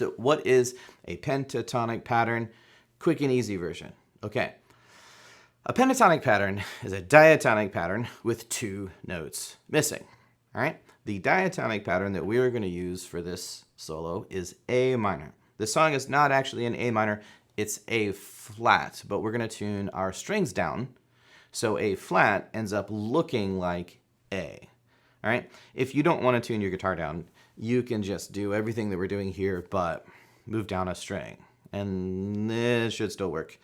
So what is a pentatonic pattern? Quick and easy version. Okay. A pentatonic pattern is a diatonic pattern with 2 notes missing. All right. The diatonic pattern that we are going to use for this solo is A minor. This song is not actually in A minor, it's A flat, but we're going to tune our strings down, so A flat ends up looking like A. All right? If you don't want to tune your guitar down, you can just do everything that we're doing here, but move down a string, and it should still work.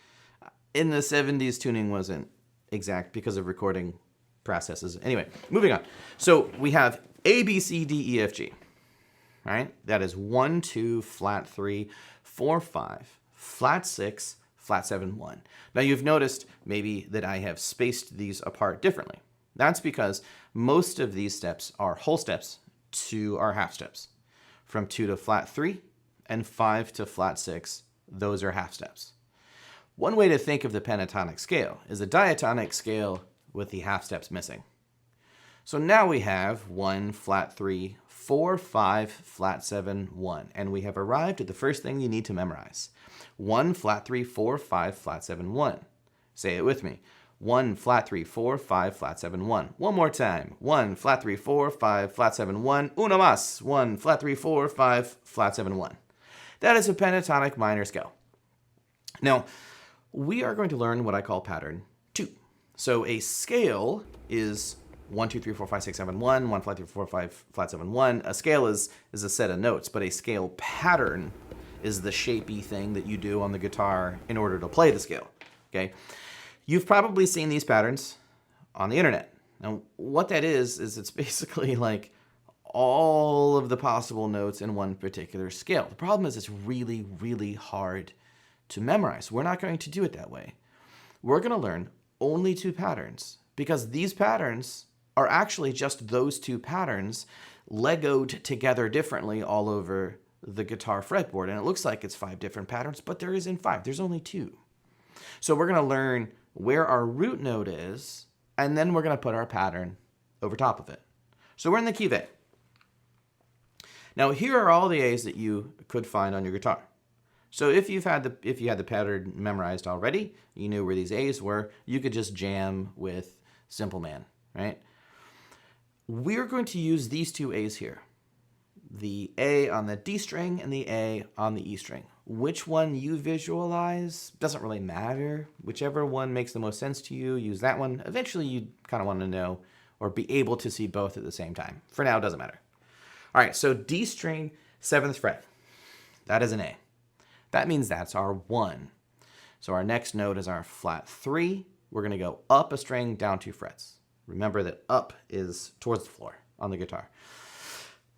In the 70s, tuning wasn't exact because of recording processes. Anyway, moving on. So we have A, B, C, D, E, F, G. All right? That is 1, 2, flat 3, 4, 5, flat 6, flat 7, 1. Now you've noticed maybe that I have spaced these apart differently. That's because most of these steps are whole steps, 2 are half steps. From 2 to flat 3 and 5 to flat 6, those are half steps. One way to think of the pentatonic scale is a diatonic scale with the half steps missing. So now we have 1, flat 3, 4, 5, flat 7, 1. And we have arrived at the first thing you need to memorize. 1, flat 3, 4, 5, flat 7, 1. Say it with me. 1, flat 3, 4, 5, flat 7, 1. One more time. 1, flat 3, 4, 5, flat 7, 1. Uno más. 1, flat 3, 4, 5, flat 7, 1. That is a pentatonic minor scale. Now, we are going to learn what I call pattern 2. So a scale is 1, 2, 3, 4, 5, 6, 7, 1, 1, flat 3, 4, 5, flat 7, 1. A scale is a set of notes, but a scale pattern is the shapey thing that you do on the guitar in order to play the scale, okay? You've probably seen these patterns on the internet. Now, what that is it's basically like all of the possible notes in one particular scale. The problem is it's really, really hard to memorize. We're not going to do it that way. We're going to learn only 2 patterns because these patterns are actually just those 2 patterns Legoed together differently all over the guitar fretboard. And it looks like it's 5 different patterns, but there isn't 5. There's only 2. So we're going to learn where our root note is, and then we're going to put our pattern over top of it. So we're in the key of A. Now here are all the A's that you could find on your guitar. So if you had the pattern memorized already, you knew where these A's were, you could just jam with Simple Man, right? We're going to use these 2 A's here. The A on the D string and the A on the E string. Which one you visualize doesn't really matter. Whichever one makes the most sense to you, use that one. Eventually you kind of want to know or be able to see both at the same time. For now, it doesn't matter. All right, so D string, 7th fret. That is an A. That means that's our 1. So our next note is our flat 3. We're going to go up a string, down 2 frets. Remember that up is towards the floor on the guitar.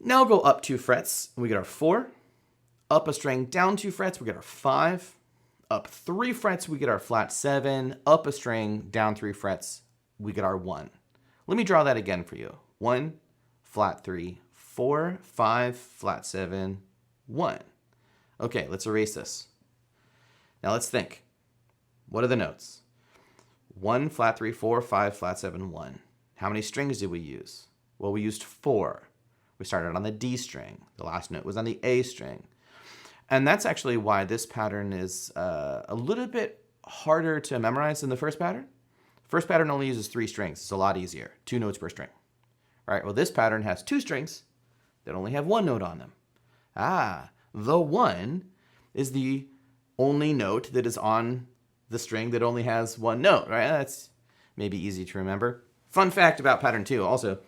Now go up 2 frets, we get our 4. Up a string, down 2 frets, we get our 5. Up 3 frets, we get our flat 7. Up a string, down 3 frets, we get our 1. Let me draw that again for you. 1, flat 3, 4, 5, flat 7, 1. Okay, let's erase this. Now let's think. What are the notes? 1, flat 3, 4, 5, flat 7, 1. How many strings did we use? Well, we used 4. We started on the D string. The last note was on the A string. And that's actually why this pattern is a little bit harder to memorize than the first pattern. First pattern only uses 3 strings. It's a lot easier. 2 notes per string. All right, well, this pattern has 2 strings that only have 1 note on them. The 1 is the only note that is on the string that only has 1 note, right? That's maybe easy to remember. Fun fact about pattern 2 also.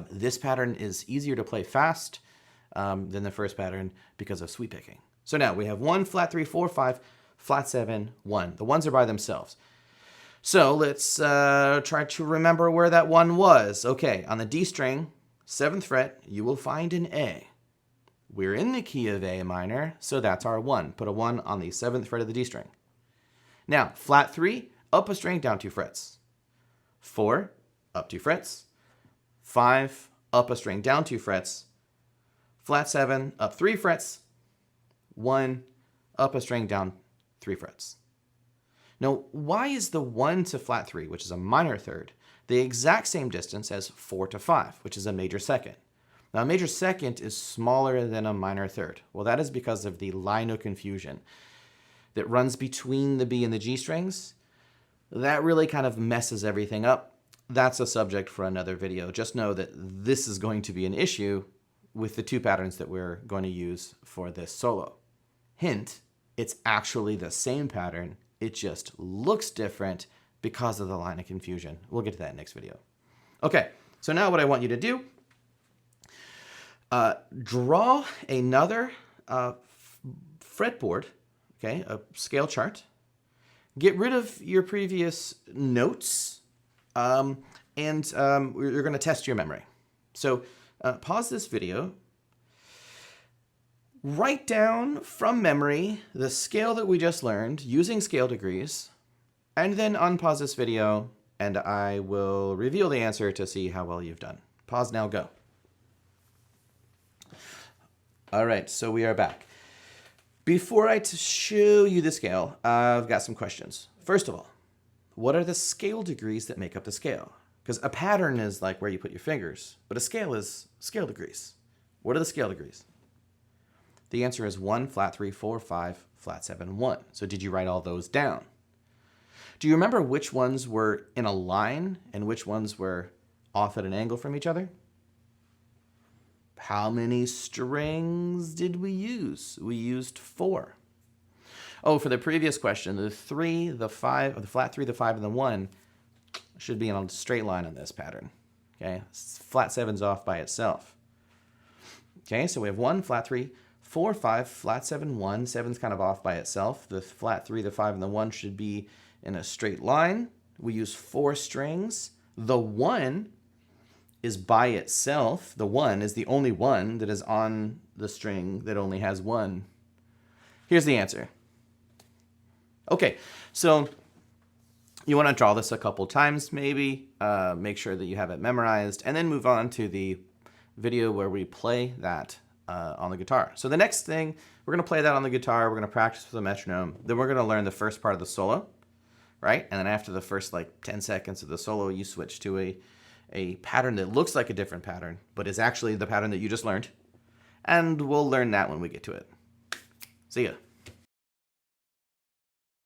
This pattern is easier to play fast than the first pattern because of sweep picking. So now we have 1, flat 3, 4, 5, flat 7, 1. The 1s are by themselves. So let's try to remember where that 1 was. Okay, on the D string, 7th fret, you will find an A. We're in the key of A minor, so that's our 1. Put a 1 on the 7th fret of the D string. Now, flat 3, up a string, down 2 frets. 4, up 2 frets. 5, up a string, down 2 frets. Flat 7, up 3 frets. 1, up a string, down 3 frets. Now, why is the 1 to flat 3, which is a minor third, the exact same distance as 4 to 5, which is a major second? Now, a major second is smaller than a minor third. Well, that is because of the line of confusion that runs between the B and the G strings. That really kind of messes everything up. That's a subject for another video. Just know that this is going to be an issue with the two patterns that we're going to use for this solo. Hint, it's actually the same pattern. It just looks different because of the line of confusion. We'll get to that next video. Okay, so now what I want you to do, draw another fretboard, okay, a scale chart. Get rid of your previous notes, and you're going to test your memory. So pause this video. Write down from memory the scale that we just learned using scale degrees, and then unpause this video, and I will reveal the answer to see how well you've done. Pause now, go. All right, so we are back. Before I show you the scale, I've got some questions. First of all, what are the scale degrees that make up the scale? Because a pattern is like where you put your fingers, but a scale is scale degrees. What are the scale degrees? The answer is 1, flat 3, 4, 5, flat 7, 1. So did you write all those down? Do you remember which ones were in a line and which ones were off at an angle from each other? How many strings did we use? We used 4. Oh, for the previous question, the 3, the 5, or the flat 3, the 5, and the 1 should be in a straight line on this pattern. Okay, flat 7's off by itself. Okay, so we have 1, flat 3, 4, 5, flat 7, 1. 7's kind of off by itself. The flat 3, the 5, and the 1 should be in a straight line. We use 4 strings. The 1 is by itself. The 1 is the only one that is on the string that only has 1. Here's the answer. Okay, so you want to draw this a couple times maybe, make sure that you have it memorized, and then move on to the video where we play that on the guitar. So the next thing, we're going to play that on the guitar, we're going to practice with the metronome, then we're going to learn the first part of the solo, right? And then after the first like 10 seconds of the solo, you switch to a pattern that looks like a different pattern, but is actually the pattern that you just learned. And we'll learn that when we get to it. See ya.